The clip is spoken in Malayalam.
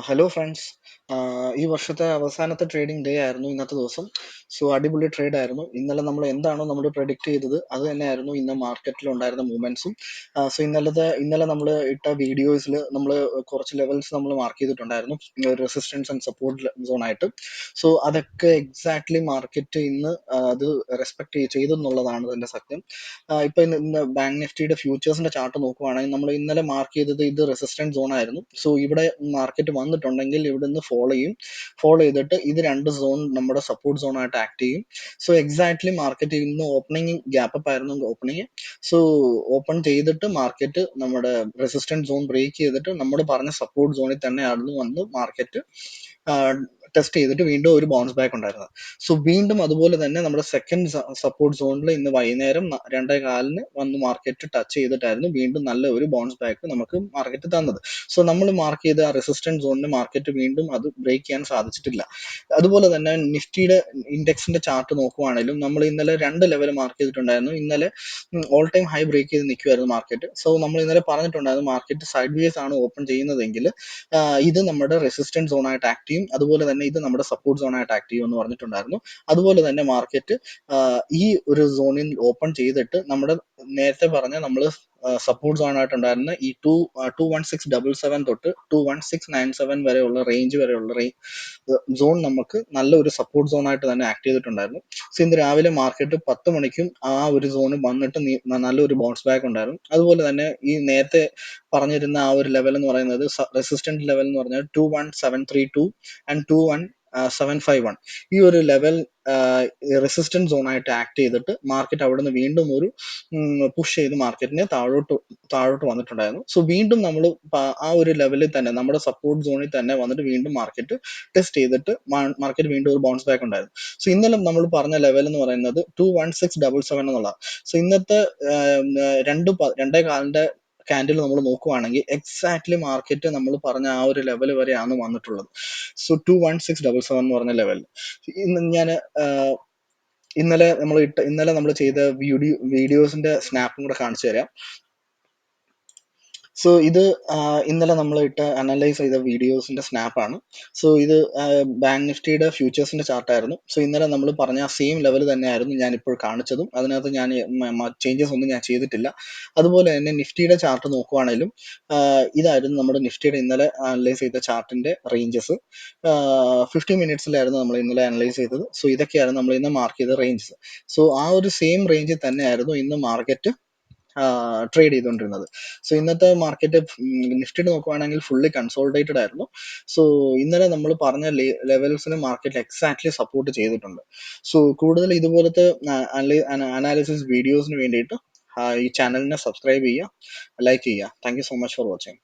Hello friends. ഈ വർഷത്തെ അവസാനത്തെ ട്രേഡിംഗ് ഡേ ആയിരുന്നു ഇന്നത്തെ ദിവസം. സോ അടിപൊളി ട്രേഡ് ആയിരുന്നു. ഇന്നലെ നമ്മൾ എന്താണോ നമ്മൾ പ്രഡിക്റ്റ് ചെയ്തത് അത് തന്നെയായിരുന്നു ഇന്ന് മാർക്കറ്റിൽ ഉണ്ടായിരുന്ന മൂവ്മെന്റ്സും. സോ ഇന്നലെ നമ്മൾ ഇട്ട വീഡിയോസിൽ നമ്മൾ കുറച്ച് ലെവൽസ് നമ്മൾ മാർക്ക് ചെയ്തിട്ടുണ്ടായിരുന്നു, റെസിസ്റ്റൻസ് ആൻഡ് സപ്പോർട്ട് സോൺ ആയിട്ട്. സോ അതൊക്കെ എക്സാക്ട്ലി മാർക്കറ്റ് ഇന്ന് അത് റെസ്പെക്ട് ചെയ്തെന്നുള്ളതാണ് ഇതിന്റെ സത്യം. ഇപ്പൊ ഇന്ന് ബാങ്ക് നിഫ്റ്റിയുടെ ഫ്യൂച്ചേഴ്സിന്റെ ചാർട്ട് നോക്കുവാണെങ്കിൽ നമ്മൾ ഇന്നലെ മാർക്ക് ചെയ്തത് ഇത് റെസിസ്റ്റൻസ് സോൺ ആയിരുന്നു. സോ ഇവിടെ മാർക്കറ്റ് വന്നിട്ടുണ്ടെങ്കിൽ ഇവിടുന്ന് ഫോളോ ചെയ്തിട്ട് ഇത് രണ്ട് സോൺ നമ്മുടെ സപ്പോർട്ട് സോൺ ആയിട്ട് ആക്ട് ചെയ്യും. സോ എക്സാക്ട്ലി മാർക്കറ്റ് ഇന്ന് ഓപ്പണിംഗ് ഗ്യാപ്പ് അപ്പ് ആയിരുന്നു ഓപ്പണിംഗ്. സോ ഓപ്പൺ ചെയ്തിട്ട് മാർക്കറ്റ് നമ്മുടെ റെസിസ്റ്റൻസ് സോൺ ബ്രേക്ക് ചെയ്തിട്ട് നമ്മൾ പറഞ്ഞ സപ്പോർട്ട് സോണിൽ തന്നെയായിരുന്നു വന്ന് മാർക്കറ്റ് ടെസ്റ്റ് ചെയ്തിട്ട് വീണ്ടും ഒരു ബൗൺസ് ബാക്ക് ഉണ്ടായിരുന്നത്. സോ വീണ്ടും അതുപോലെ തന്നെ നമ്മുടെ സെക്കൻഡ് സപ്പോർട്ട് സോണിൽ ഇന്ന് വൈകുന്നേരം 2:15 വന്ന് മാർക്കറ്റ് ടച്ച് ചെയ്തിട്ടായിരുന്നു വീണ്ടും നല്ല ഒരു ബൗൺസ് ബാക്ക് നമുക്ക് മാർക്കറ്റ് തന്നത്. സോ നമ്മൾ മാർക്ക് ചെയ്ത ആ റെസിസ്റ്റൻസ് സോണിന് മാർക്കറ്റ് വീണ്ടും അത് ബ്രേക്ക് ചെയ്യാൻ സാധിച്ചിട്ടില്ല. അതുപോലെ തന്നെ നിഫ്റ്റിയുടെ ഇൻഡെക്സിന്റെ ചാർട്ട് നോക്കുവാണെങ്കിലും നമ്മൾ ഇന്നലെ രണ്ട് ലെവൽ മാർക്ക് ചെയ്തിട്ടുണ്ടായിരുന്നു. ഇന്നലെ ഓൾ ടൈം ഹൈ ബ്രേക്ക് ചെയ്ത് നിൽക്കുമായിരുന്നു മാർക്കറ്റ്. സോ നമ്മൾ ഇന്നലെ പറഞ്ഞിട്ടുണ്ടായിരുന്നു മാർക്കറ്റ് സൈഡ് വേസ് ആണ് ഓപ്പൺ ചെയ്യുന്നതെങ്കിൽ ഇത് നമ്മുടെ റെസിസ്റ്റൻസ് സോൺ ആയിട്ട് ആക്ട് ചെയ്യും, അതുപോലെ തന്നെ ഇത് നമ്മുടെ സപ്പോർട്ട് സോൺ ആയിട്ട് ആക്ട് ചെയ്യും എന്ന് പറഞ്ഞിട്ടുണ്ടായിരുന്നു. അതുപോലെ തന്നെ മാർക്കറ്റ് ഈ ഒരു സോണിൽ ഓപ്പൺ ചെയ്തിട്ട് നമ്മുടെ നേരത്തെ പറഞ്ഞ നമ്മൾ സപ്പോർട്ട് സോൺ ആയിട്ടുണ്ടായിരുന്ന ഈ 21677 തൊട്ട് 21697 വരെയുള്ള സോൺ നമുക്ക് നല്ലൊരു സപ്പോർട്ട് സോൺ ആയിട്ട് തന്നെ ആക്ട് ചെയ്തിട്ടുണ്ടായിരുന്നു. സോ ഇന്ന് രാവിലെ മാർക്കറ്റ് 10 മണിക്കും ആ ഒരു സോണ് വന്നിട്ട് നല്ലൊരു ബൗൺസ് ബാക്ക് ഉണ്ടായിരുന്നു. അതുപോലെ തന്നെ ഈ നേരത്തെ പറഞ്ഞിരുന്ന ആ ഒരു ലെവൽ എന്ന് പറയുന്നത് റെസിസ്റ്റന്റ് ലെവൽ എന്ന് പറഞ്ഞാൽ 21732 ആൻഡ് 21751. ഈ ഒരു ലെവൽ റെസിസ്റ്റൻസ് സോൺ ആയിട്ട് ആക്ട് ചെയ്തിട്ട് മാർക്കറ്റ് അവിടെ നിന്ന് വീണ്ടും ഒരു പുഷ് ചെയ്ത് മാർക്കറ്റിനെ താഴോട്ട് വന്നിട്ടുണ്ടായിരുന്നു. സോ വീണ്ടും നമ്മൾ ആ ഒരു ലെവലിൽ തന്നെ നമ്മുടെ സപ്പോർട്ട് സോണിൽ തന്നെ വന്നിട്ട് വീണ്ടും മാർക്കറ്റ് ടെസ്റ്റ് ചെയ്തിട്ട് മാർക്കറ്റ് വീണ്ടും ഒരു ബൗൺസ് ബാക്ക് ഉണ്ടായിരുന്നു. സോ ഇന്നലെ നമ്മൾ പറഞ്ഞ ലെവൽ എന്ന് പറയുന്നത് 21677 എന്നുള്ള. സോ ഇന്നത്തെ 2:15 ക്യാൻഡിൽ നമ്മൾ നോക്കുവാണെങ്കിൽ എക്സാക്ട്ലി മാർക്കറ്റ് നമ്മൾ പറഞ്ഞ ആ ഒരു ലെവൽ വരെയാണ് വന്നിട്ടുള്ളത്. സോ 21677 എന്ന് പറഞ്ഞ ലെവൽ ഇന്ന് ഞാൻ ഇന്നലെ നമ്മൾ ചെയ്ത വീഡിയോസിന്റെ സ്നാപ്പും കൂടെ കാണിച്ചു തരാം. സോ ഇത് ഇന്നലെ നമ്മൾ അനലൈസ് ചെയ്ത വീഡിയോസിന്റെ സ്നാപ്പാണ്. സോ ഇത് ബാങ്ക് നിഫ്റ്റിയുടെ ഫ്യൂച്ചേഴ്സിന്റെ ചാർട്ടായിരുന്നു. സോ ഇന്നലെ നമ്മൾ പറഞ്ഞ സെയിം ലെവൽ തന്നെയായിരുന്നു ഞാൻ ഇപ്പോൾ കാണിച്ചതും. അതിനകത്ത് ഞാൻ ചേഞ്ചസ് ഒന്നും ഞാൻ ചെയ്തിട്ടില്ല. അതുപോലെ തന്നെ നിഫ്റ്റിയുടെ ചാർട്ട് നോക്കുവാണെങ്കിലും ഇതായിരുന്നു നമ്മുടെ നിഫ്റ്റിയുടെ ഇന്നലെ അനലൈസ് ചെയ്ത ചാർട്ടിന്റെ റേഞ്ചസ്. 50 മിനിറ്റ്സിലായിരുന്നു നമ്മൾ ഇന്നലെ അനലൈസ് ചെയ്തത്. സോ ഇതൊക്കെയായിരുന്നു നമ്മൾ ഇന്ന് മാർക്ക് ചെയ്ത റേഞ്ചസ്. സോ ആ ഒരു സെയിം റേഞ്ചിൽ തന്നെയായിരുന്നു ഇന്ന് മാർക്കറ്റ് ട്രേഡ് ചെയ്തുകൊണ്ടിരുന്നത്. സോ ഇന്നത്തെ മാർക്കറ്റ് നിഫ്റ്റിയുടെ നോക്കുവാണെങ്കിൽ ഫുള്ളി കൺസോളിഡേറ്റഡ് ആയിരുന്നു. സോ ഇന്നലെ നമ്മൾ പറഞ്ഞ ലെവൽസിന് മാർക്കറ്റ് എക്സാക്ട്ലി സപ്പോർട്ട് ചെയ്തിട്ടുണ്ട്. സോ കൂടുതൽ ഇതുപോലത്തെ അനാലിസിസ് വീഡിയോസിന് വേണ്ടിയിട്ട് ഈ ചാനലിനെ സബ്സ്ക്രൈബ് ചെയ്യുക, ലൈക്ക് ചെയ്യുക. Thank you so much for watching.